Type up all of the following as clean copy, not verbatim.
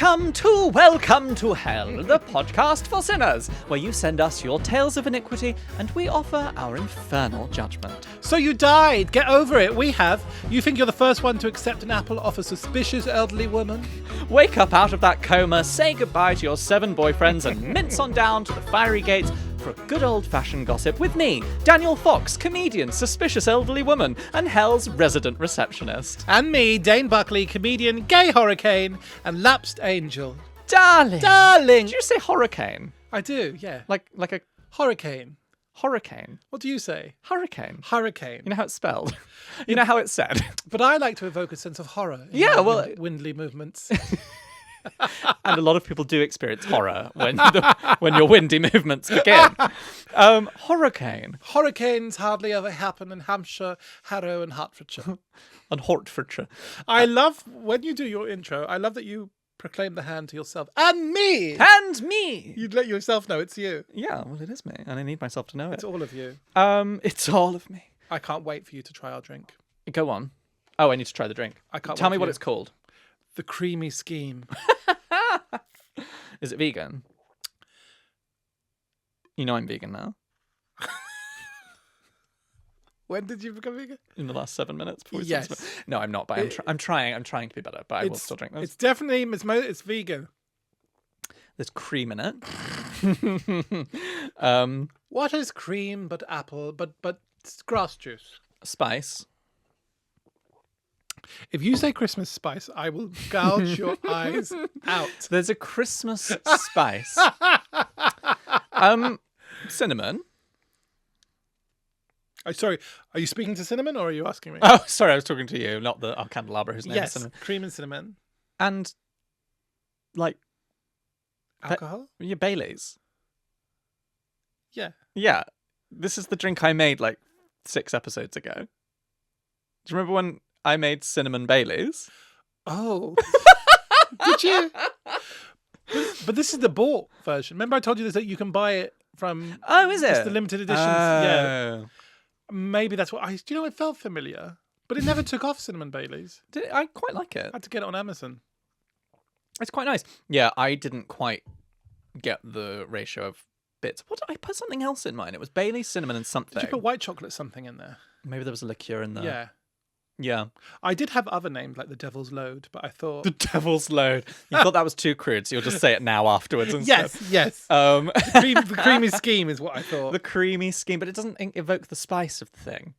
Welcome to Hell, the podcast for sinners, where you send us your tales of iniquity and we offer our infernal judgment. So you died. Get over it. We have. You think you're the first one to accept an apple off a suspicious elderly woman? Wake up out of that coma, say goodbye to your 7 boyfriends and mince on down to the fiery gates for a good old-fashioned gossip with me, Daniel Fox, comedian, suspicious elderly woman, and Hell's resident receptionist. And me, Dane Buckley, comedian, gay hurricane, and lapsed angel. Darling! Did you say hurricane? I do, yeah. Like a Hurricane. hurricane? What do you say? Hurricane. Hurricane. You know how it's spelled? You know how it's said? But I like to evoke a sense of horror in Yeah, my well- windly movements. And a lot of people do experience horror when your windy movements begin. Hurricane. Hurricanes hardly ever happen in Hampshire, Harrow, and Hertfordshire. And Hertfordshire. I love, when you do your intro, I love that you proclaim the hand to yourself. And me! And me! You'd let yourself know it's you. Yeah, well, it is me, and I need myself to know it. It's all of you. It's all of me. I can't wait for you to try our drink. Go on. Oh, I need to try the drink. I can't Tell wait me for what you. it's called. The Creamy Scheme. Is it vegan? You know I'm vegan now. When did you become vegan? In the last 7 minutes. Before we Yes. started. No, I'm not, but I'm trying. I'm trying to be better, but I will still drink this. It's definitely, it's vegan. There's cream in it. What is cream but apple, but it's grass juice? Spice. If you say Christmas spice, I will gouge your eyes out. There's a Christmas spice. Cinnamon. Oh, sorry, are you speaking to Cinnamon or are you asking me? Oh, sorry, I was talking to you, not our candelabra whose name is Yes, Cinnamon. cream and cinnamon. And, like, Alcohol? yeah, Baileys. Yeah. Yeah. This is the drink I made, like, 6 episodes ago. Do you remember when I made cinnamon Baileys? Oh. Did you? But this is the bought version. Remember I told you this, that you can buy it from... Oh, is it? Just the limited editions. Yeah. Maybe that's what I... Do you know, it felt familiar. But it never took off Cinnamon Baileys. I quite like it. I had to get it on Amazon. It's quite nice. Yeah, I didn't quite get the ratio of bits. What did I put something else in mine? It was Baileys, cinnamon, and something. Did you put white chocolate something in there? Maybe there was a liqueur in there. Yeah. Yeah. I did have other names like the Devil's Load, but I thought... The Devil's Load. You thought that was too crude, so you'll just say it now afterwards instead. Yes. The Creamy Scheme is what I thought. The creamy scheme, but it doesn't evoke the spice of the thing.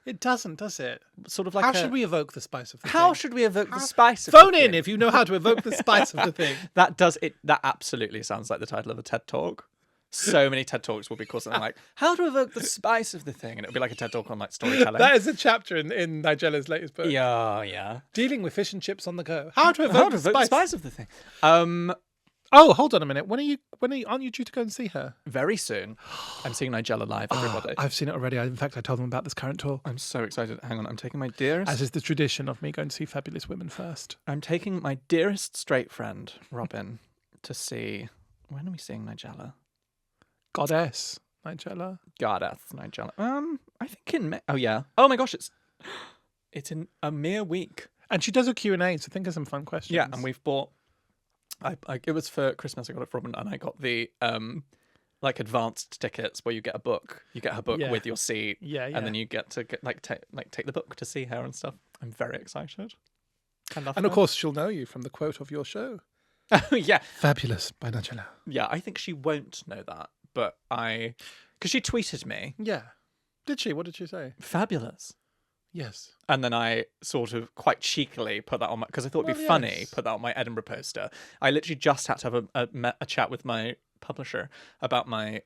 It doesn't, does it? Sort of like How should we evoke the spice of the thing? How should we evoke the spice of Phone the in thing? if you know how to evoke the spice of the thing. That absolutely sounds like the title of a TED Talk. So many TED Talks will be called something like "How to evoke the spice of the thing," and it'll be like a TED Talk on like storytelling. That is a chapter in Nigella's latest book. Yeah. Dealing with fish and chips on the go. How to evoke the spice of the thing. Oh, hold on a minute. When are you? Aren't you due to go and see her? Very soon. I'm seeing Nigella live, everybody. I've seen it already. In fact, I told them about this current tour. I'm so excited. Hang on, I'm taking my dearest. As is the tradition of me going to see fabulous women first. I'm taking my dearest straight friend, Robin, to see. When are we seeing Nigella? Goddess Nigella. Goddess Nigella. I think in May. Oh yeah. Oh my gosh, it's in a mere week. And she does a Q&A, so think of some fun questions. Yeah, and we've bought. It was for Christmas. I got it for Robin, and I got the like advanced tickets where you get a book. You get her book with your seat. Yeah. And then you get to take the book to see her and stuff. I'm very excited. And of course, she'll know you from the quote of your show. Oh yeah, fabulous by Nigella. Yeah, I think she won't know that, but because she tweeted me. Yeah, did she? What did she say? Fabulous. Yes. And then I sort of quite cheekily put that on my... Because I thought it'd be funny, put that on my Edinburgh poster. I literally just had to have a chat with my publisher about my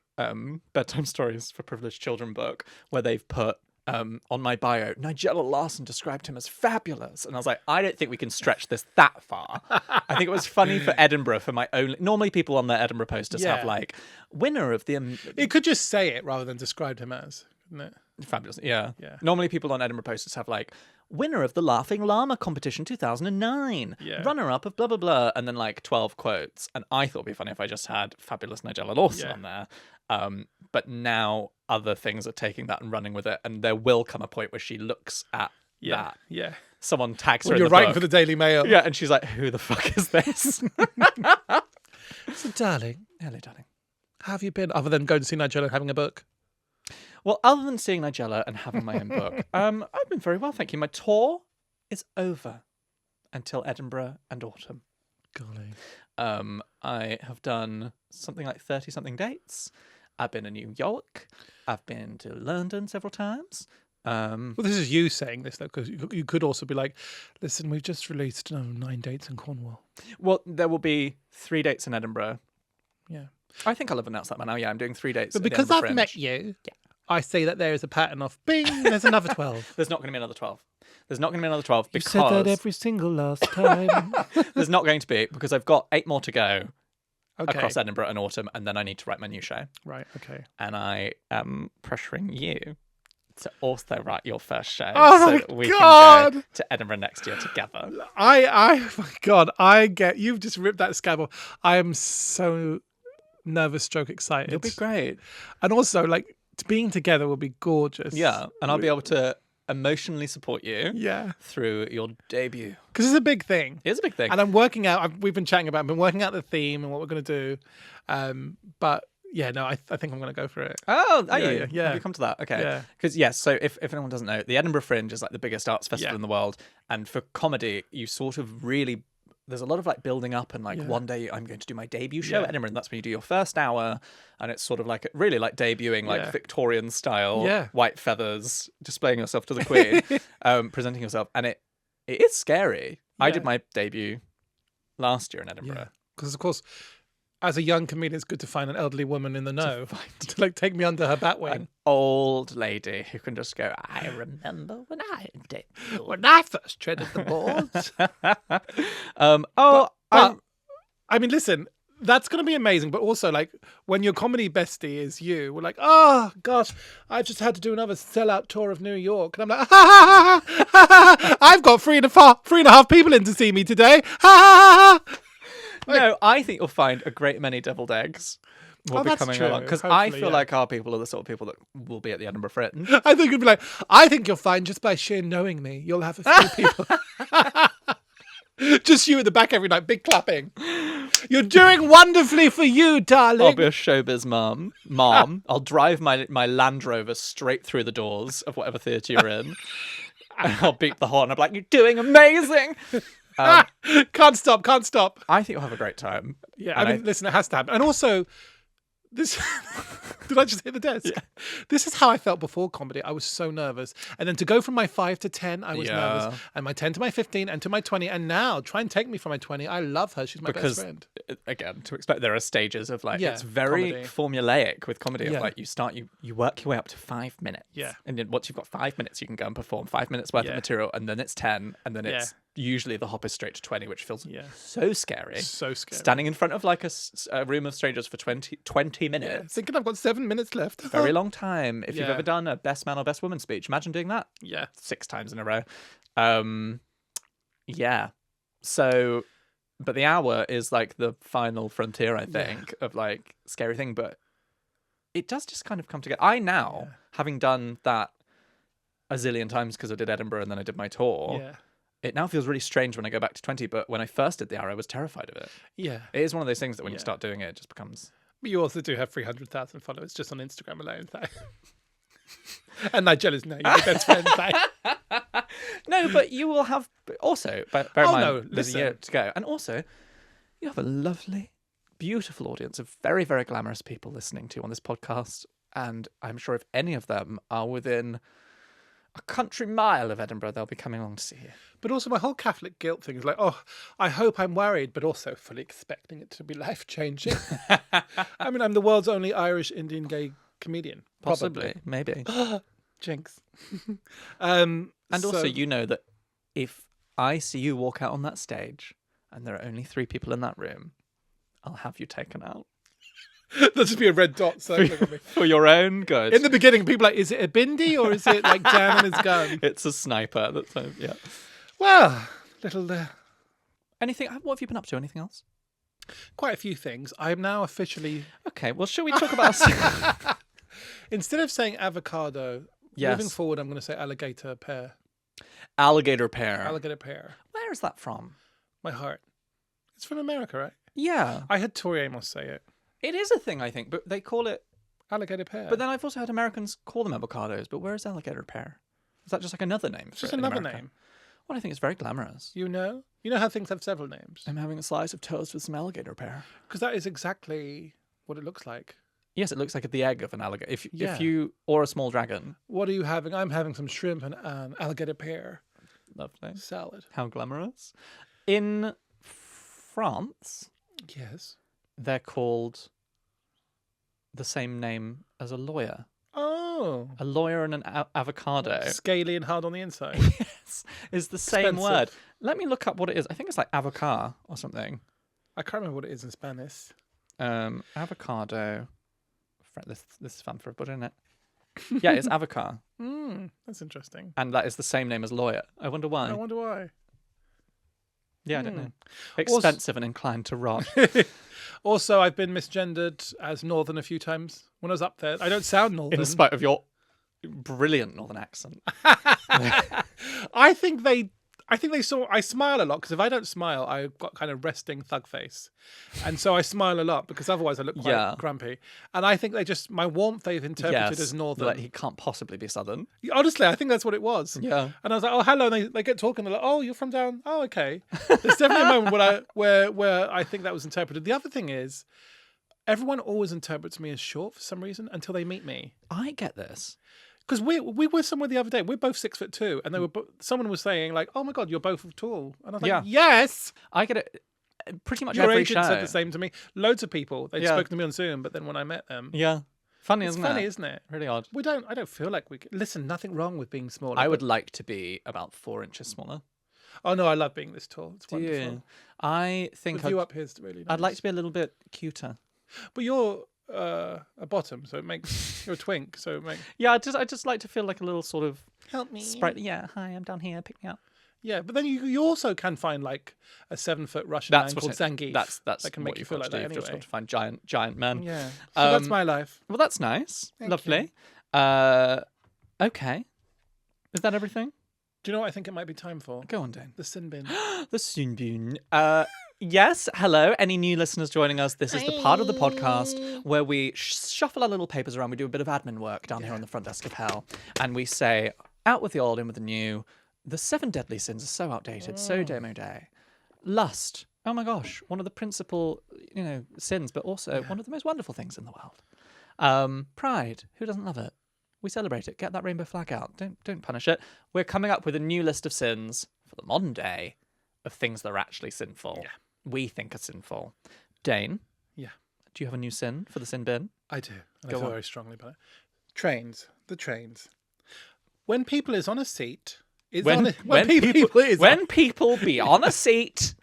bedtime stories for privileged children book, where they've put on my bio, Nigella Lawson described him as fabulous. And I was like, I don't think we can stretch this that far. I think it was funny for Edinburgh, for my own... Normally people on their Edinburgh posters have like, winner of the... It could just say it rather than described him as, couldn't it? Fabulous, yeah. Normally people on Edinburgh posters have like, winner of the Laughing Llama competition 2009, runner-up of blah, blah, blah, and then like 12 quotes. And I thought it'd be funny if I just had fabulous Nigella Lawson on there. But now other things are taking that and running with it, and there will come a point where she looks at that. Yeah. someone tags her When in you're the writing book. for the Daily Mail. Yeah, and she's like, who the fuck is this? So, darling, Hello, darling. how have you been? Other than going to see Nigella and having a book. Well, other than seeing Nigella and having my own book, I've been very well, thank you. My tour is over until Edinburgh and autumn. Golly. I have done something like 30-something dates. I've been to New York. I've been to London several times. Well, this is you saying this, though, because you could also be like, listen, we've just released 9 dates in Cornwall. Well, there will be 3 dates in Edinburgh. Yeah. I think I'll have announced that by now. Yeah, I'm doing 3 dates. But at because Edinburgh I've Fringe. met you, I say that there is a pattern of, bing, there's another 12. There's not going to be another 12. There's not going to be another 12 You because said that every single last time. there's not going to be because I've got 8 more to go Okay. across Edinburgh and autumn, and then I need to write my new show. Right, okay. And I am pressuring you to also write your first show Oh so my that we God! can go to Edinburgh next year together. Oh my God, you've just ripped that scab off. I am so nervous stroke excited. It'll be great. And also, like, being together will be gorgeous. Yeah, and I'll be able to emotionally support you Yeah. through your debut. Because it's a big thing. It is a big thing. And I'm working out, we've been chatting about, I've been working out the theme and what we're going to do. But yeah, no, I think I'm going to go for it. Oh, are Yeah, you? yeah. Have you come to that? Okay. Yeah. Because, yes, so if anyone doesn't know, the Edinburgh Fringe is like the biggest arts festival Yeah. in the world. And for comedy, you sort of really, there's a lot of like building up and like one day I'm going to do my debut show at Edinburgh. And that's when you do your first hour. And it's sort of like really like debuting, like Yeah. Victorian style, Yeah. white feathers, displaying yourself to the Queen, presenting yourself. And it is scary. I Yeah. did my debut last year in Edinburgh. Yeah. Because, of course, as a young comedian, it's good to find an elderly woman in the know to like take me under her bat wing. An old lady who can just go, I remember when I debuted. When I first treaded the boards. I'm- I mean, listen, that's going to be amazing. But also, like, when your comedy bestie is you, we're like, oh, gosh, I just had to do another sellout tour of New York. And I'm like, I've got 3.5 people in to see me today. No, I think you'll find a great many deviled eggs will be that's coming true. along. Because I Hopefully, feel yeah. like our people are the sort of people that will be at the Edinburgh Fringe. I think you'd be like, I think you'll find just by sheer knowing me, you'll have a few people. Just you at the back every night, big clapping. You're doing wonderfully for you, darling. I'll be a showbiz mom. I'll drive my Land Rover straight through the doors of whatever theatre you're in. And I'll beep the horn. I'm like, you're doing amazing. Can't stop. I think you'll have a great time. Yeah, And I mean, listen, it has to happen. And also, this... Did I just hit the desk? Yeah. This is how I felt before comedy. I was so nervous. And then to go from my 5 to 10, I was nervous. And my 10 to my 15 and to my 20. And now, try and take me from my 20. I love her. She's my best friend. Again, to expect there are stages of like, Yeah, it's very comedy. formulaic with comedy. Of Yeah. like, you work your way up to 5 minutes. Yeah. And then once you've got 5 minutes, you can go and perform 5 minutes worth of material. And then it's 10. And then it's usually the hop is straight to 20, which feels so scary. So scary. Standing in front of like a room of strangers for 20 minutes. Yeah, thinking I've got 7 minutes left. Very long time. If you've Yeah. ever done a best man or best woman speech, imagine doing that Yeah. 6 times in a row. Yeah. So, but the hour is like the final frontier, I think, of like scary thing. But it does just kind of come together. I now, having done that a zillion times because I did Edinburgh and then I did my tour, Yeah. it now feels really strange when I go back to 20. But when I first did the hour, I was terrified of it. Yeah. It is one of those things that when you start doing it, it just becomes... But you also do have 300,000 followers just on Instagram alone. So. And Nigella's now your best friend. So. No, but you will have also. Bear in mind, no, there's listen. a year to go, and also you have a lovely, beautiful audience of very, very glamorous people listening to you on this podcast, and I'm sure if any of them are within a country mile of Edinburgh, they'll be coming along to see you. But also my whole Catholic guilt thing is like, oh, I hope I'm worried, but also fully expecting it to be life-changing. I mean, I'm the world's only Irish Indian gay comedian. Possibly, maybe. Jinx. And also, you know that if I see you walk out on that stage and there are only 3 people in that room, I'll have you taken out. There'll just be a red dot circling on me. For your own good. In the beginning, people are like, is it a bindi or is it like Dan and his gun? It's a sniper. Yeah. Well, little... Anything? What have you been up to? Anything else? quite a few things. I am now officially... Okay, well, shall we talk about... Instead of saying avocado, Yes. moving forward, I'm going to say alligator pear. Alligator pear. Alligator pear. Where is that from? My heart. It's from America, right? Yeah. I heard Tori Amos say it. It is a thing, I think, but they call it... Alligator pear. But then I've also heard Americans call them avocados, but where is alligator pear? Is that just like another name? It's just another name. Well, I think it's very glamorous. You know? You know how things have several names? I'm having a slice of toast with some alligator pear. Because that is exactly what it looks like. Yes, it looks like the egg of an alligator. If you or a small dragon. What are you having? I'm having some shrimp and alligator pear. Lovely. Salad. How glamorous. In France, yes, they're called the same name as a lawyer. Oh. A lawyer and an avocado. Scaly and hard on the inside. Yes, is the same word. Let me look up what it is. I think it's like avocado or something. I can't remember what it is in Spanish. Avocado. This is fun for everybody, isn't it? Yeah, it's avocado. That's interesting. And that is the same name as lawyer. I wonder why. Yeah, I don't know. Expensive and inclined to rot. Also, I've been misgendered as Northern a few times when I was up there. I don't sound Northern. In spite of your brilliant Northern accent. I think they saw I smile a lot, because if I don't smile, I've got kind of resting thug face. And so I smile a lot because otherwise I look quite grumpy. And I think my warmth they've interpreted as Northern. Like he can't possibly be Southern. Honestly, I think that's what it was. Yeah. And I was like, oh, hello. And they get talking. They're like, oh, you're from down. Oh, okay. There's definitely a moment where I think that was interpreted. The other thing is, everyone always interprets me as short for some reason until they meet me. I get this. Because we were somewhere the other day. We're both 6'2", and they were. Someone was saying like, "Oh my god, you're both tall," and I was like, "Yes." I get it. Pretty much Your every agent show said the same to me. Loads of people. They'd spoken to me on Zoom, but then when I met them, funny, it's isn't funny, it? isn't it? Really odd. I don't feel like we. Listen, nothing wrong with being smaller. I would like to be about 4 inches smaller. Oh no, I love being this tall. It's wonderful. You? I think with you up here is really nice. I'd like to be a little bit cuter. But you're a bottom, so it makes you're a twink, so it makes I just like to feel like a little sort of help me sprite. Yeah, hi, I'm down here, pick me up. Yeah, but then you also can find like a 7-foot Russian man called Zangief. That's that can make you feel like that anyway. You've just got to find giant men. Yeah, so that's my life. Well, that's nice, lovely. Okay, is that everything? Do you know what I think it might be time for? Go on, Dane. The sin bin. The sin bin. Yes, hello. Any new listeners joining us? This is the part of the podcast where we shuffle our little papers around. We do a bit of admin work down here on the front desk of hell. And we say, out with the old, in with the new. The 7 deadly sins are so outdated, so demo day. Lust. Oh my gosh. One of the principal, sins, but also one of the most wonderful things in the world. Pride. Who doesn't love it? We celebrate it. Get that rainbow flag out. Don't punish it. We're coming up with a new list of sins for the modern day of things that are actually sinful. Yeah. We think are sinful. Dane? Yeah. Do you have a new sin for the sin bin? I do. And I feel very strongly about it. Trains. The trains. When people is on a seat... When people be on a seat...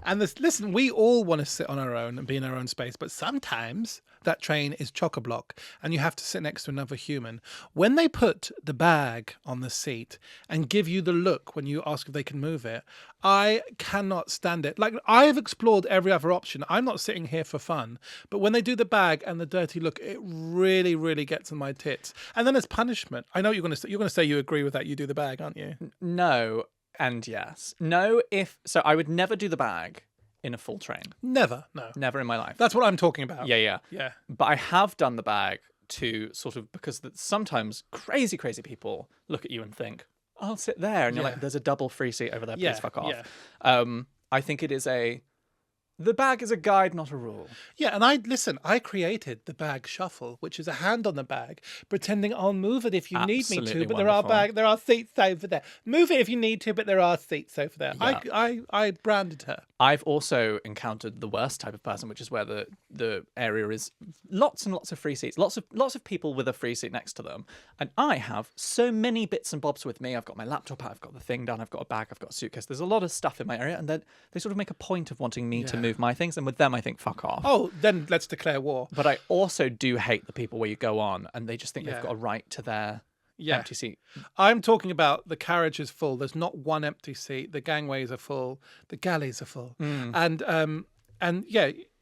And listen, we all want to sit on our own and be in our own space, but sometimes that train is chock-a-block and you have to sit next to another human. When they put the bag on the seat and give you the look when you ask if they can move it, I cannot stand it. Like, I've explored every other option. I'm not sitting here for fun. But when they do the bag and the dirty look, it really, really gets on my tits. And then as punishment, I know you're going to say you agree with that. You do the bag, aren't you? No. And yes. No, so I would never do the bag in a full train. Never, no. Never in my life. That's what I'm talking about. Yeah. But I have done the bag to sort of, because sometimes crazy people look at you and think, I'll sit there. And you're like, there's a double free seat over there, please fuck off. Yeah. I think it is the bag is a guide, not a rule. Yeah, and I created the bag shuffle, which is a hand on the bag, pretending I'll move it if you need me to, but there are seats over there. Move it if you need to, but there are seats over there. Yeah. I branded her. I've also encountered the worst type of person, which is where the area is lots and lots of free seats, lots of people with a free seat next to them. And I have so many bits and bobs with me. I've got my laptop out, I've got the thing done, I've got a bag, I've got a suitcase. There's a lot of stuff in my area, and then they sort of make a point of wanting me to move my things, and with them I think fuck off. Oh, then let's declare war. But I also do hate the people where you go on and they just think they've got a right to their empty seat. I'm talking about the carriage is full. There's not one empty seat. The gangways are full. The galleys are full. And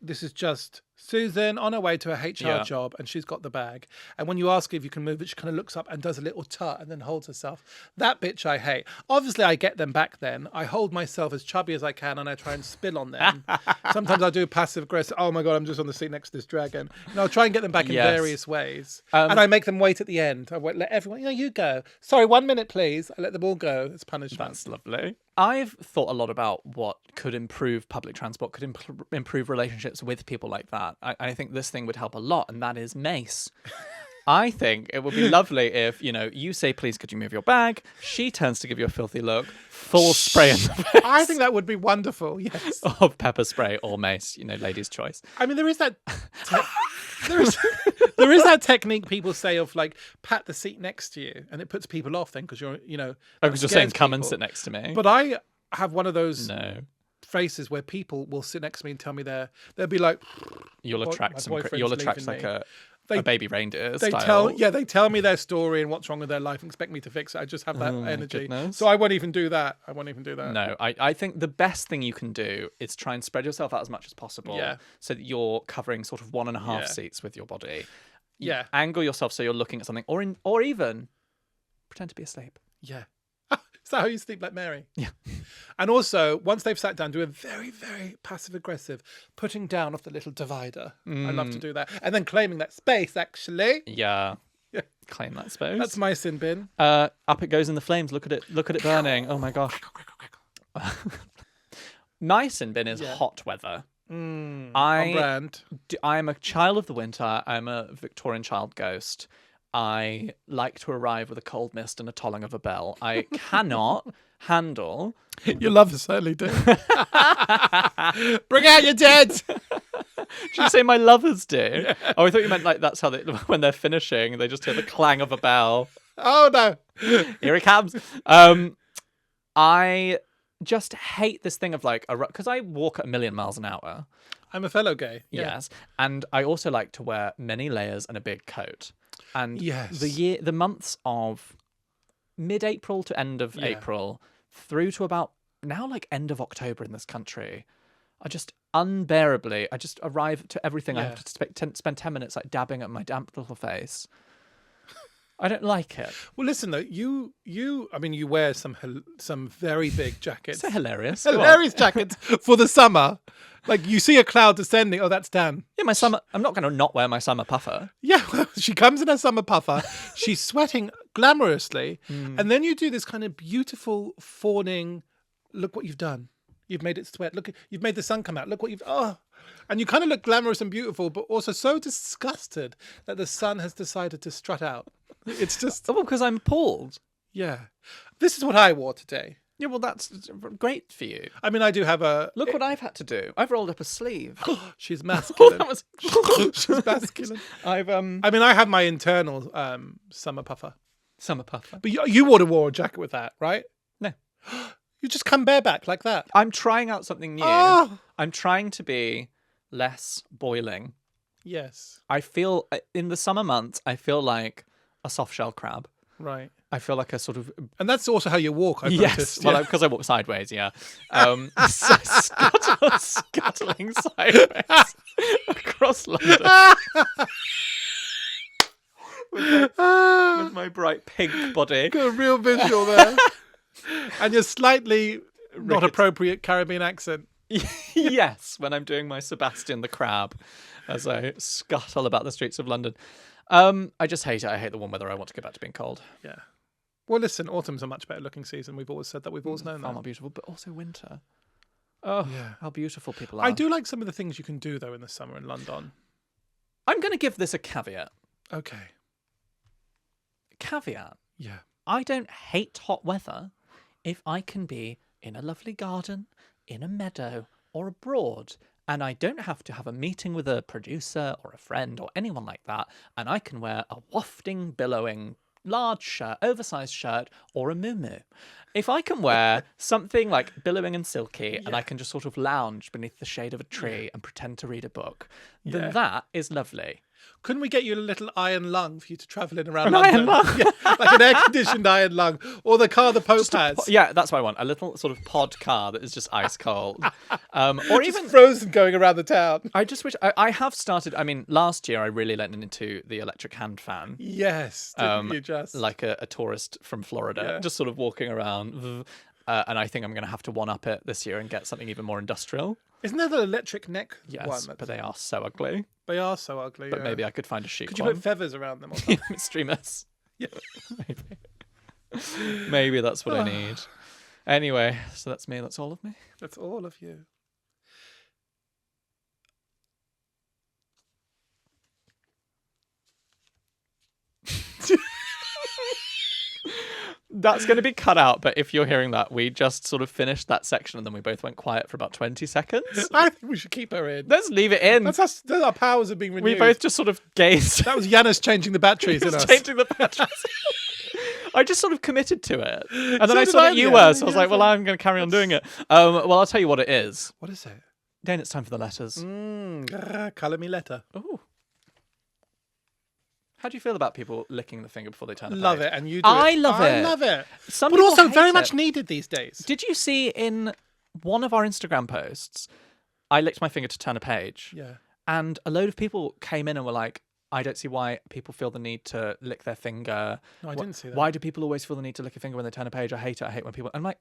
this is just Susan on her way to a HR Yeah. job, and she's got the bag. And when you ask her if you can move it, she kind of looks up and does a little tut and then holds herself. That bitch I hate. Obviously, I get them back then. I hold myself as chubby as I can and I try and spill on them. Sometimes I do passive aggressive. Oh my God, I'm just on the seat next to this dragon. I'll try and get them back in Yes. various ways. And I make them wait at the end. I won't let everyone, you go. Sorry, 1 minute, please. I let them all go. It's punishment. That's lovely. I've thought a lot about what could improve public transport, could improve relationships with people like that. I think this thing would help a lot, and that is mace. I think it would be lovely if, you say, please, could you move your bag? She turns to give you a filthy look, full spray in the face. I think that would be wonderful, yes. Of pepper spray or mace, lady's choice. I mean, there is that... there is that technique people say of like pat the seat next to you, and it puts people off then because you're Because you're saying come and sit next to me. But I have one of those No. faces where people will sit next to me and tell me they'll be like, You'll attract my boyfriend's like leaving a They- baby reindeer they style. tell me their story and what's wrong with their life and expect me to fix it. I just have that energy. goodness. So I won't even do that. No, I think the best thing you can do is try and spread yourself out as much as possible. Yeah. So that you're covering sort of 1.5 Yeah. seats with your body. Yeah. Angle yourself so you're looking at something, or even pretend to be asleep. Yeah. Is that how you sleep like Mary? Yeah. And also, once they've sat down, do a very, very passive-aggressive putting down of the little divider. I love to do that. And then claiming that space, actually. Yeah. Yeah. Claim that space. That's my sin bin. Up it goes in the flames. Look at it burning. Oh my gosh. My sin bin is hot weather. On brand. I'm a child of the winter. I'm a Victorian child ghost. I like to arrive with a cold mist and a tolling of a bell. I cannot handle... Your lovers certainly do. Bring out your dead! Did you say my lovers do? Yeah. Oh, I thought you meant like that's how when they're finishing, they just hear the clang of a bell. Oh, no. Here he comes. I just hate this thing of like... Because I walk at 1,000,000 miles an hour. I'm a fellow gay. Yeah. Yes. And I also like to wear many layers and a big coat. And the months of mid-April to end of April through to about now like end of October in this country are just unbearably. I just arrive to everything. I have to spend 10 minutes like dabbing at my damp little face. I don't like it. Well, listen though, you wear some very big jackets. So hilarious. Hilarious jackets for the summer. Like you see a cloud descending. Oh, that's Dan. Yeah, my summer. I'm not going to not wear my summer puffer. Yeah, well, she comes in her summer puffer. She's sweating glamorously, and then you do this kind of beautiful fawning. Look what you've done. You've made it sweat. Look, you've made the sun come out. Look what you've. And you kind of look glamorous and beautiful, but also so disgusted that the sun has decided to strut out. It's just. Well, because I'm appalled. Yeah, this is what I wore today. Yeah, well, that's great for you. I mean, I do have a... Look what I've had to do. I've rolled up a sleeve. She's masculine. She's masculine. I mean, I have my internal summer puffer. Summer puffer. But you would have wore a jacket with that, right? No. You just come bareback like that. I'm trying out something new. Oh. I'm trying to be less boiling. Yes. I feel, in the summer months, I feel like a soft shell crab. Right. I feel like a sort of... And that's also how you walk, I've noticed. Well, because I walk sideways, yeah. Scuttling sideways across London. with my bright pink body. Got a real visual there. And your slightly not appropriate Caribbean accent. Yes, when I'm doing my Sebastian the Crab as I scuttle about the streets of London. I just hate it. I hate the warm weather. I want to go back to being cold. Yeah. Well, listen, autumn's a much better looking season. We've always said that. We've always known that. Far more beautiful, but also winter. Oh, yeah. How beautiful people are. I do like some of the things you can do, though, in the summer in London. I'm going to give this a caveat. Okay. Caveat? Yeah. I don't hate hot weather if I can be in a lovely garden, in a meadow, or abroad, and I don't have to have a meeting with a producer or a friend or anyone like that, and I can wear a wafting, billowing, large shirt, oversized shirt, or a muumuu. If I can wear something like billowing and silky, and I can just sort of lounge beneath the shade of a tree and pretend to read a book, then that is lovely. Couldn't we get you a little iron lung for you to travel in around An London? iron lung? Yeah, like an air-conditioned iron lung. Or the car the Pope has. Yeah, that's what I want. A little sort of pod car that is just ice cold. Or Just even frozen going around the town. I just wish I have started. I mean, last year I really lent into the electric hand fan. Yes, didn't you just? Like a tourist from Florida, just sort of walking around. And I think I'm going to have to one-up it this year and get something even more industrial. Isn't there the electric neck Yes, one? but they are so ugly. They are so ugly. But maybe I could find a chic Could you one. put feathers around them or something? Streamers. Yeah. Maybe that's what I need. Anyway, so that's me. That's all of me. That's all of you. That's going to be cut out, but if you're hearing that, we just sort of finished that section and then we both went quiet for about 20 seconds. I think we should keep her in. Let's leave it in. That's our powers are being renewed. We both just sort of gazed. That was Yanis changing the batteries in us. Changing the batteries. I just sort of committed to it. And then So I did saw that I, you yeah. were, so I was like, well, I'm going to carry on doing it. Well, I'll tell you what it is. What is it? Dane, it's time for the letters. Colour me letter. Ooh. How do you feel about people licking the finger before they turn the page? Love it, and you do I it. love I it. love it. Some But people also hate very it. much needed these days. Did you see in one of our Instagram posts, I licked my finger to turn a page, Yeah. and a load of people came in and were like, I don't see why people feel the need to lick their finger. No, I didn't see that. Why do people always feel the need to lick a finger when they turn a page? I hate it. I hate when people... I'm like,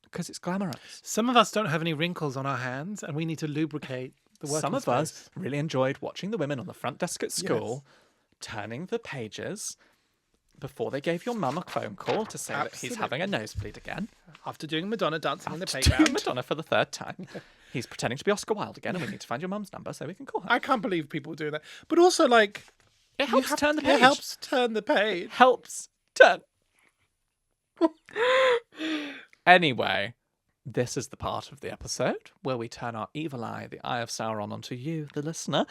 because it's glamorous. Some of us don't have any wrinkles on our hands, and we need to lubricate the working Some of space. us really enjoyed watching the women on the front desk at school turning the pages before they gave your mum a phone call to say that he's having a nosebleed again. After doing Madonna dancing in the Doing playground. Madonna for the third time. He's pretending to be Oscar Wilde again, and we need to find your mum's number so we can call her. I can't believe people do that. But also, like... It helps turn the page. It helps turn the page. Helps turn. Anyway, this is the part of the episode where we turn our evil eye, the eye of Sauron, onto you, the listener.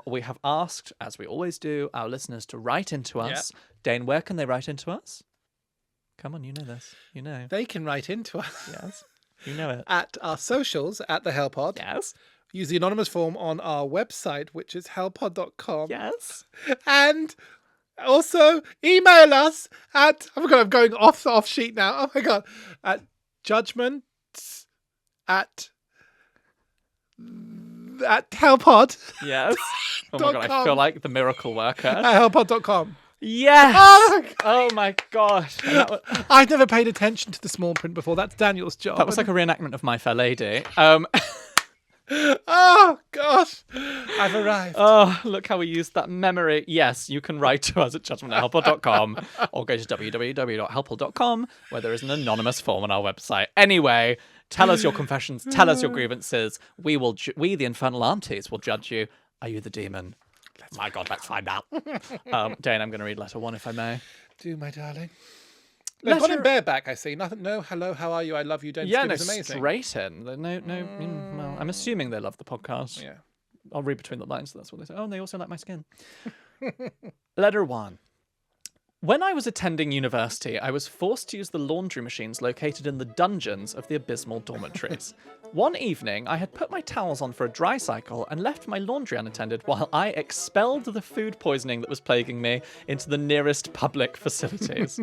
We have asked, as we always do, our listeners to write into us. Dane, where can they write into us? Come on, you know this. You know. They can write into us. Yes. You know it. At our socials, at the Hellpod. Yes. Use the anonymous form on our website, which is hellpod.com. Yes. And also email us at... Oh my God, I'm going off sheet now. Oh my God. At judgment at hellpod. Yes. Oh my God, I feel like the miracle worker. At hellpod.com. Yes. Oh my God. I've never paid attention to the small print before. That's Daniel's job. That was like a reenactment of My Fair Lady. Oh gosh, I've arrived. Oh, look how we used that memory. Yes, you can write to us at judgemental.helpful.com or go to www.helpful.com where there is an anonymous form on our website. Anyway, tell us your confessions, tell us your grievances. We, the Infernal Aunties, will judge you. Are you the demon? My God, let's find out. Dane, I'm going to read letter 1 if I may. Do, my darling. They've got it bareback, I see. Nothing. No, hello, how are you? I love you. Don't Yeah, skip no, is amazing. straight in. No. Well, I'm assuming they love the podcast. Yeah. I'll read between the lines. So that's what they say. Oh, and they also like my skin. Letter 1. When I was attending university, I was forced to use the laundry machines located in the dungeons of the abysmal dormitories. One evening, I had put my towels on for a dry cycle and left my laundry unattended while I expelled the food poisoning that was plaguing me into the nearest public facilities.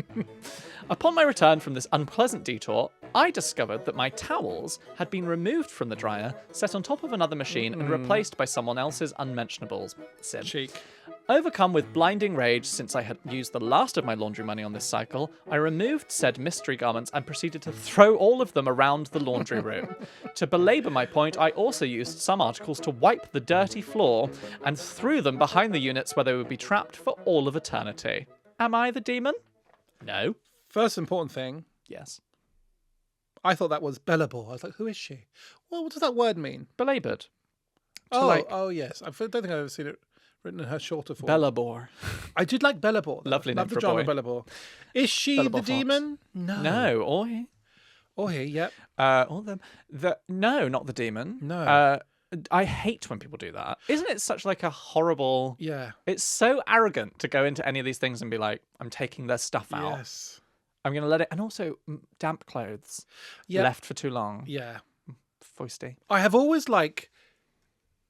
Upon my return from this unpleasant detour, I discovered that my towels had been removed from the dryer, set on top of another machine, and replaced by someone else's unmentionables. Sim. Cheek. Overcome with blinding rage since I had used the last of my laundry money on this cycle, I removed said mystery garments and proceeded to throw all of them around the laundry room. To belabor my point, I also used some articles to wipe the dirty floor and threw them behind the units where they would be trapped for all of eternity. Am I the demon? No. First important thing, Yes. I thought that was bellable. I was like, who is she? Well, what does that word mean? Belabored. Oh, yes. I don't think I've ever seen it written in her shorter form. Bellabore. I did like Bellabore. Though. Lovely name Love for the a genre boy. Bellabore. Is she Bellabore the Fox. demon? No. No, or he. Or he, yep. All of them. No, not the demon. No. I hate when people do that. Isn't it such like a horrible... Yeah. It's so arrogant to go into any of these things and be like, I'm taking their stuff out. Yes. I'm going to let it... And also, damp clothes. Yep. Left for too long. Yeah. Foisty. I have always, like,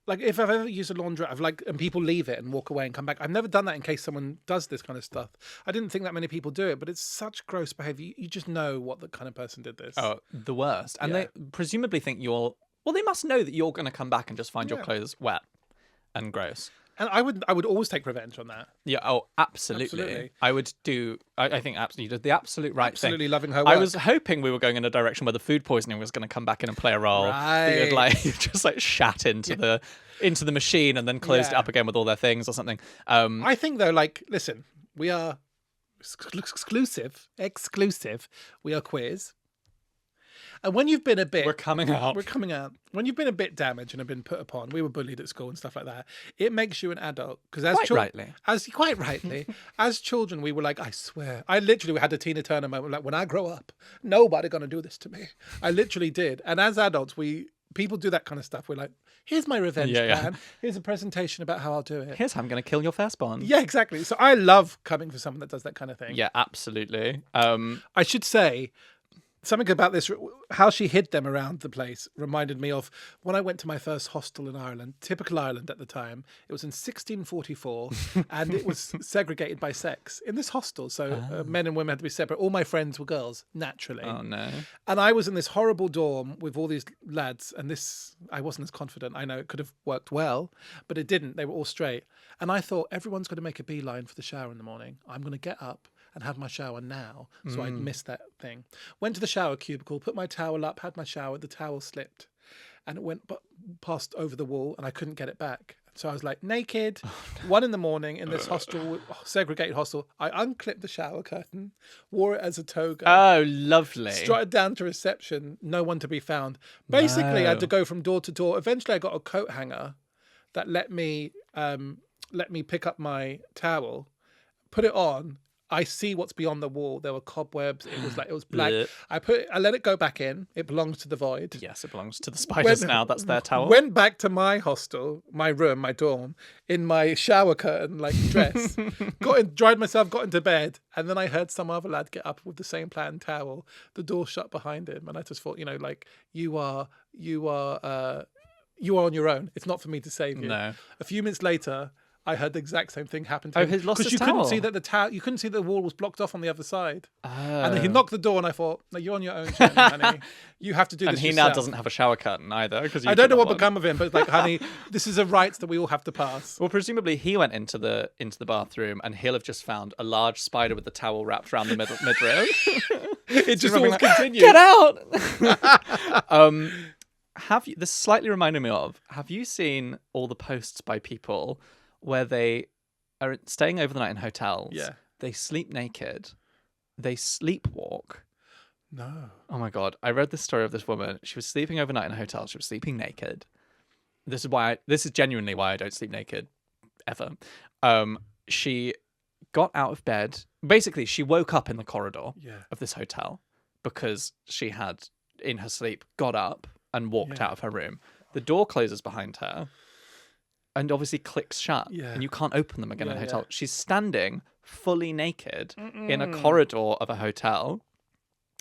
like if I've ever used a laundrette, and people leave it and walk away and come back. I've never done that in case someone does this kind of stuff. I didn't think that many people do it, but it's such gross behavior. You just know what the kind of person did this. Oh, the worst. And they presumably think they must know that you're going to come back and just find your clothes wet and gross. And I would always take revenge on that. Yeah. Oh, absolutely. I would do. I think absolutely you did the absolute right thing. Absolutely loving her work. I was hoping we were going in a direction where the food poisoning was going to come back in and play a role. Right. That you'd like just like shat into the machine and then closed it up again with all their things or something. I think though, like, listen, we are exclusive. We are queers. And when you've been a bit... We're coming out. When you've been a bit damaged and have been put upon, we were bullied at school and stuff like that, it makes you an adult. Because quite rightly, as children, we were like, I swear. I literally had a Tina Turner moment, like, when I grow up, nobody going to do this to me. I literally did. And as adults, people do that kind of stuff. We're like, here's my revenge plan. Here's a presentation about how I'll do it. Here's how I'm going to kill your firstborn. Yeah, exactly. So I love coming for someone that does that kind of thing. Yeah, absolutely. I should say... something about this, how she hid them around the place, reminded me of when I went to my first hostel in Ireland, typical Ireland at the time. It was in 1644, and it was segregated by sex in this hostel. So men and women had to be separate. All my friends were girls, naturally. Oh, no. And I was in this horrible dorm with all these lads, and I wasn't as confident. I know it could have worked well, but it didn't. They were all straight. And I thought, everyone's going to make a beeline for the shower in the morning. I'm going to get up and have my shower now, so I'd miss that thing. Went to the shower cubicle, put my towel up, had my shower, the towel slipped, and it went past over the wall, and I couldn't get it back. So I was like naked, 1 a.m. in this segregated hostel. I unclipped the shower curtain, wore it as a toga. Oh, lovely. Strutted down to reception, no one to be found. Basically, I had to go from door to door. Eventually, I got a coat hanger that let me pick up my towel, put it on. I see what's beyond the wall. There were cobwebs. It was black. I let it go back in. It belongs to the void. Yes, it belongs to the spiders now. That's their towel. Went back to my hostel, my room, my dorm, in my shower curtain, like dress. Dried myself, got into bed, and then I heard some other lad get up with the same plaid towel. The door shut behind him, and I just thought, like, you are on your own. It's not for me to save you. No. A few minutes later, I heard the exact same thing happen to him. He's lost his you towel. couldn't see that you couldn't see that the wall was blocked off on the other side. And then he knocked the door, and I thought, no, you're on your own, honey. You have to do this yourself. And he now doesn't have a shower curtain either. I don't know what become of him, but like, honey, this is a right that we all have to pass. Well, presumably he went into the bathroom, and he'll have just found a large spider with the towel wrapped around the midroom. It just always continues. Get out! This slightly reminded me of, have you seen all the posts by people where they are staying over the night in hotels? Yeah. They sleep naked. They sleepwalk. No. Oh my God. I read the story of this woman. She was sleeping overnight in a hotel. She was sleeping naked. This is genuinely why I don't sleep naked ever. She got out of bed. Basically, she woke up in the corridor of this hotel because she had, in her sleep, got up and walked out of her room. The door closes behind her and obviously clicks shut. Yeah. And you can't open them again in a hotel. Yeah. She's standing fully naked in a corridor of a hotel.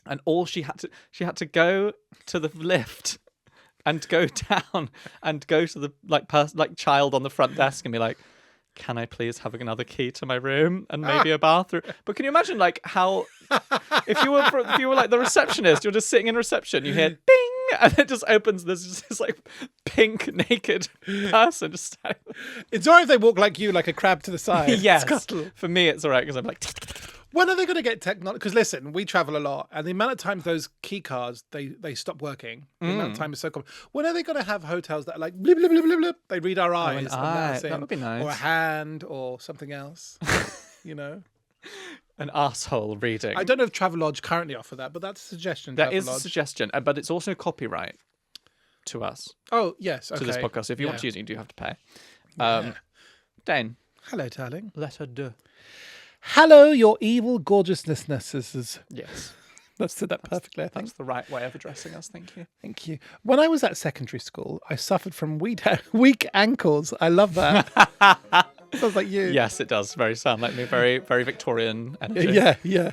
And she had to go to the lift and go down and go to the child on the front desk and be like, can I please have another key to my room and maybe a bathroom? But can you imagine how if you were like the receptionist, you're just sitting in reception, you hear bing, and it just opens. There's just this like pink naked person just standing. It's alright if they walk like you, like a crab to the side. Yes, for me it's alright because I'm like. When are they going to get technology? Because listen, we travel a lot, and the amount of times those key cards they stop working, the amount of time is so common. When are they going to have hotels that are like blip, blip, blip, blip, blip? They read our eyes, that would be nice, or a hand, or something else, An asshole reading. I don't know if Travelodge currently offer that, but that's a suggestion. That is a suggestion, but it's also copyright to us. Oh yes, okay. To this podcast. So if you want to use it, you do have to pay. Dane. Hello, darling. Letter D. Hello, your evil gorgeousnesses. Yes. That's said that perfectly, I think. That's the right way of addressing us. Thank you. Thank you. When I was at secondary school, I suffered from weak ankles. I love that. Sounds like you. Yes, it does. Very sound like me. Very, very Victorian energy. Yeah.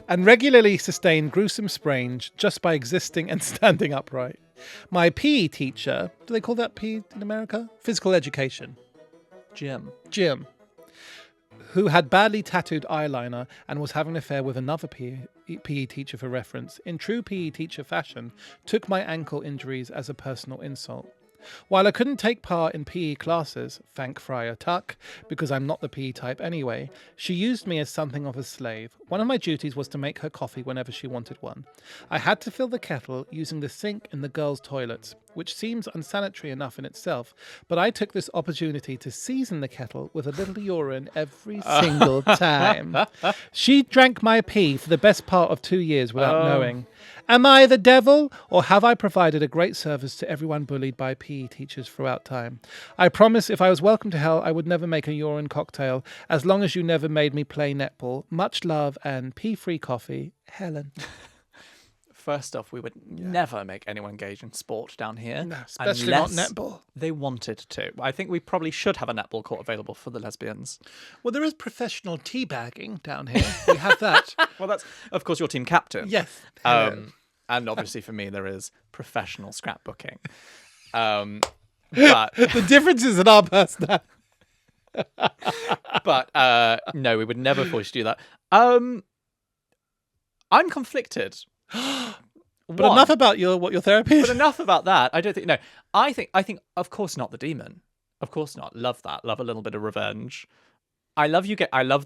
And regularly sustained gruesome sprains just by existing and standing upright. My PE teacher, do they call that PE in America? Physical education. Jim. Who had badly tattooed eyeliner and was having an affair with another PE teacher for reference, in true PE teacher fashion, took my ankle injuries as a personal insult. While I couldn't take part in PE classes, thank Friar Tuck, because I'm not the PE type anyway, she used me as something of a slave. One of my duties was to make her coffee whenever she wanted one. I had to fill the kettle using the sink in the girls' toilets, which seems unsanitary enough in itself, but I took this opportunity to season the kettle with a little urine every single time. She drank my pee for the best part of 2 years without knowing. Am I the devil, or have I provided a great service to everyone bullied by PE teachers throughout time? I promise if I was welcome to hell, I would never make a urine cocktail, as long as you never made me play netball. Much love and pee-free coffee, Helen. First off, we would never make anyone engage in sport down here. No, especially not netball. They wanted to. I think we probably should have a netball court available for the lesbians. Well, there is professional teabagging down here. We have that. Well, that's, of course, your team captain. Yes. And obviously for me, there is professional scrapbooking. But the difference is in our personality. But no, we would never force you to do that. I'm conflicted. But enough about what your therapy is. But enough about that. I don't think. No, I think. Of course not the demon. Of course not. Love that. Love a little bit of revenge. I love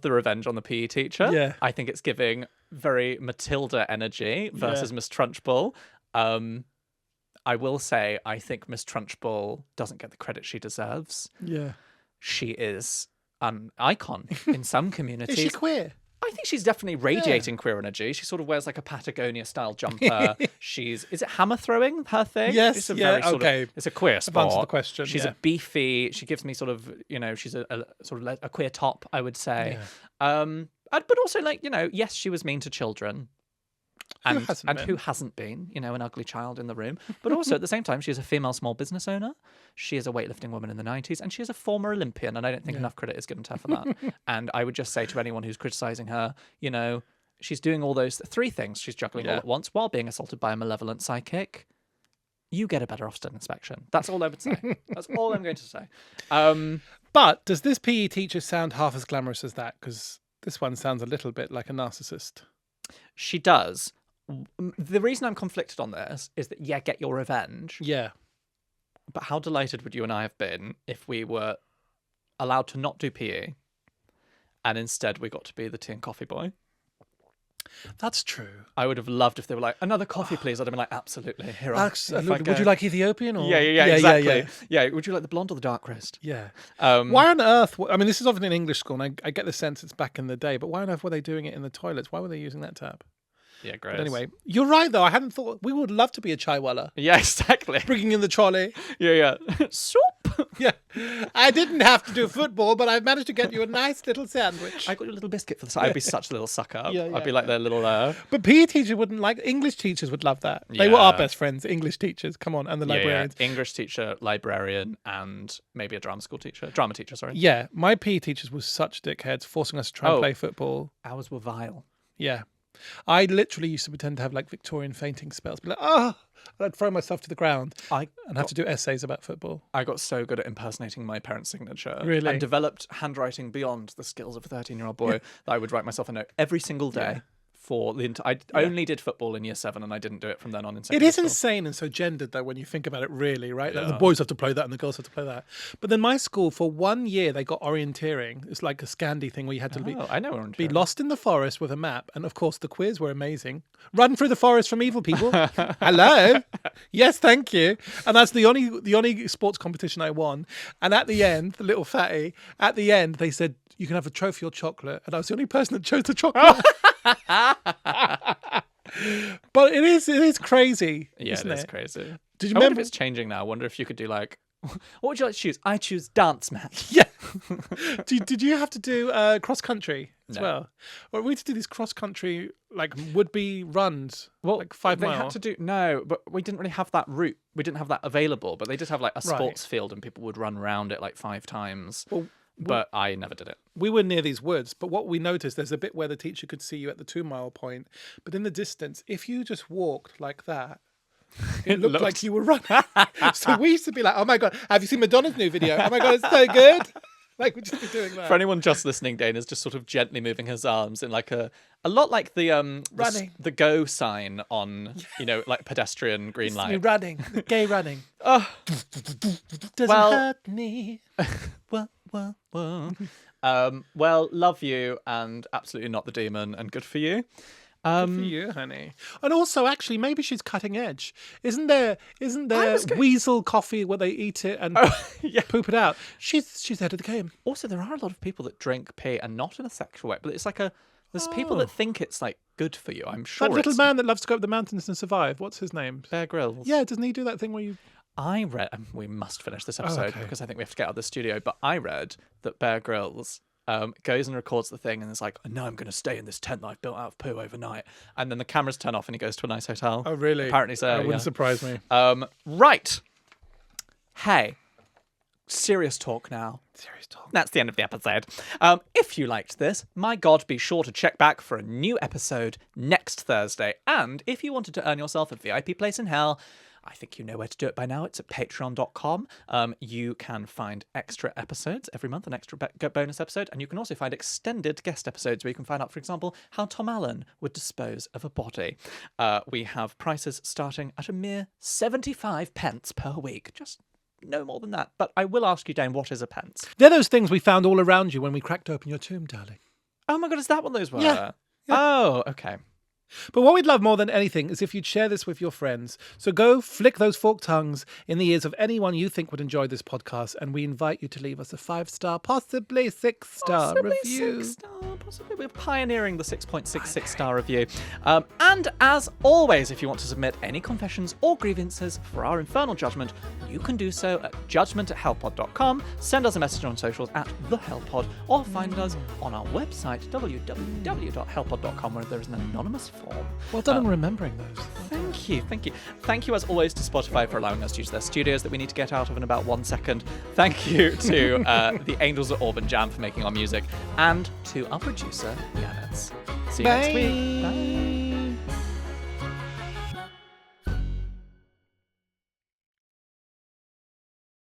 the revenge on the PE teacher. Yeah. I think it's giving very Matilda energy versus Miss Trunchbull. I will say I think Miss Trunchbull doesn't get the credit she deserves. Yeah. She is an icon in some communities. Is she queer? I think she's definitely radiating queer energy. She sort of wears like a Patagonia style jumper. Is it hammer throwing her thing? Yes, it's it's a queer sport. I've answered the question. She's a beefy. She gives me sort of, she's a sort of a queer top, I would say. Yeah. But also yes, she was mean to children. And who hasn't been, an ugly child in the room. But also at the same time, she's a female small business owner. She is a weightlifting woman in the 90s, and she is a former Olympian, and I don't think enough credit is given to her for that. And I would just say to anyone who's criticising her, she's doing all those three things. She's juggling all at once while being assaulted by a malevolent psychic. You get a better Ofsted inspection. That's all I would say. That's all I'm going to say. But does this PE teacher sound half as glamorous as that? Because this one sounds a little bit like a narcissist. She does. The reason I'm conflicted on this is that, get your revenge. Yeah. But how delighted would you and I have been if we were allowed to not do PE and instead we got to be the tea and coffee boy? That's true. I would have loved if they were like, another coffee, please. I'd have been like, absolutely. Here, absolutely. Would you like Ethiopian? Or... Yeah, exactly. Yeah. Would you like the blonde or the dark roast? Yeah. Why on earth? I mean, this is often an English school, and I get the sense it's back in the day, but why on earth were they doing it in the toilets? Why were they using that tap? Yeah, great. But anyway, you're right, though. I hadn't thought... We would love to be a chaiwala. Yeah, exactly. Bringing in the trolley. Yeah. Soup. Yeah. I didn't have to do football, but I managed to get you a nice little sandwich. I got you a little biscuit for the side. I'd be such a little sucker. I'd be like their little... But PE teacher wouldn't like... English teachers would love that. They were our best friends, English teachers. Come on, and the librarians. Yeah. English teacher, librarian, and maybe a drama teacher, sorry. Yeah. My PE teachers were such dickheads, forcing us to try and play football. Ours were vile. Yeah. I literally used to pretend to have like Victorian fainting spells. Be like, and I'd throw myself to the ground and have to do essays about football. I got so good at impersonating my parents' signature. Really? And developed handwriting beyond the skills of a 13-year-old boy that I would write myself a note every single day. For the I only did football in year 7 and I didn't do it from then on in secondary school. It is school. Insane and so gendered though when you think about it really, right? Like the boys have to play that and the girls have to play that. But then my school for 1 year they got orienteering. It's like a Scandi thing where you had to be lost in the forest with a map, and of course the quiz were amazing. Run through the forest from evil people. Hello. Yes, thank you. And that's the only sports competition I won. And at the end, the little fatty, at the end they said you can have a trophy or chocolate, and I was the only person that chose the chocolate. But it is crazy. Yeah, isn't it is crazy. Did you remember? wonder if it's changing now? I wonder if you could do like, what would you like to choose? I choose dance match. Yeah. Did you have to do cross country as well? Or we had to do these cross country like would be runs, like 5 miles. They had to do but we didn't really have that route. We didn't have that available. But they did have like a sports field, and people would run around it like 5 times. But I never did it. We were near these woods, but what we noticed, there's a bit where the teacher could see you at the 2 mile point. But in the distance, if you just walked like that, It looked like you were running. So we used to be like, oh my God, have you seen Madonna's new video? Oh my God, it's so good. Like, we'd just be doing that. For anyone just listening, Dane is just sort of gently moving his arms in like a lot like the the go sign on, like pedestrian green light. Running, the gay running. Oh, doesn't hurt me. Well, love you, and absolutely not the demon, and good for you. Good for you, honey. And also, actually, maybe she's cutting edge. Isn't there weasel coffee where they eat it and poop it out? She's ahead of the game. Also, there are a lot of people that drink pee, and not in a sexual way, but it's like there's people that think it's like good for you. I'm sure that little man that loves to go up the mountains and survive. What's his name? Bear Grylls. Yeah, doesn't he do that thing where you? I read. We must finish this episode because I think we have to get out of the studio. But I read that Bear Grylls goes and records the thing and is like, no, I'm going to stay in this tent that I've built out of poo overnight. And then the cameras turn off and he goes to a nice hotel. Oh, really? Apparently so. That wouldn't surprise me. Right. Hey, serious talk now. Serious talk. That's the end of the episode. If you liked this, my God, be sure to check back for a new episode next Thursday. And if you wanted to earn yourself a VIP place in hell, I think you know where to do it by now. It's at patreon.com. You can find extra episodes every month, an extra bonus episode, and you can also find extended guest episodes where you can find out, for example, how Tom Allen would dispose of a body. We have prices starting at a mere 75 pence per week. Just no more than that. But I will ask you, Dane, what is a pence? They're those things we found all around you when we cracked open your tomb, darling. Oh my God, is that what those were? Yeah. Oh, okay. But what we'd love more than anything is if you'd share this with your friends. So go flick those forked tongues in the ears of anyone you think would enjoy this podcast, and we invite you to leave us a 5-star, possibly 6-star review. 6-star, possibly. We're pioneering the 6.66 star review. And as always, if you want to submit any confessions or grievances for our infernal judgment, you can do so at judgment@hellpod.com. Send us a message on socials at thehellpod, or find us on our website www.hellpod.com, where there is an anonymous form. Well done on remembering those. Thank you. Thank you, as always, to Spotify for allowing us to use their studios that we need to get out of in about 1 second. Thank you to the Angels at Auburn Jam for making our music, and to our producer, Janetz. See you next week. Bye.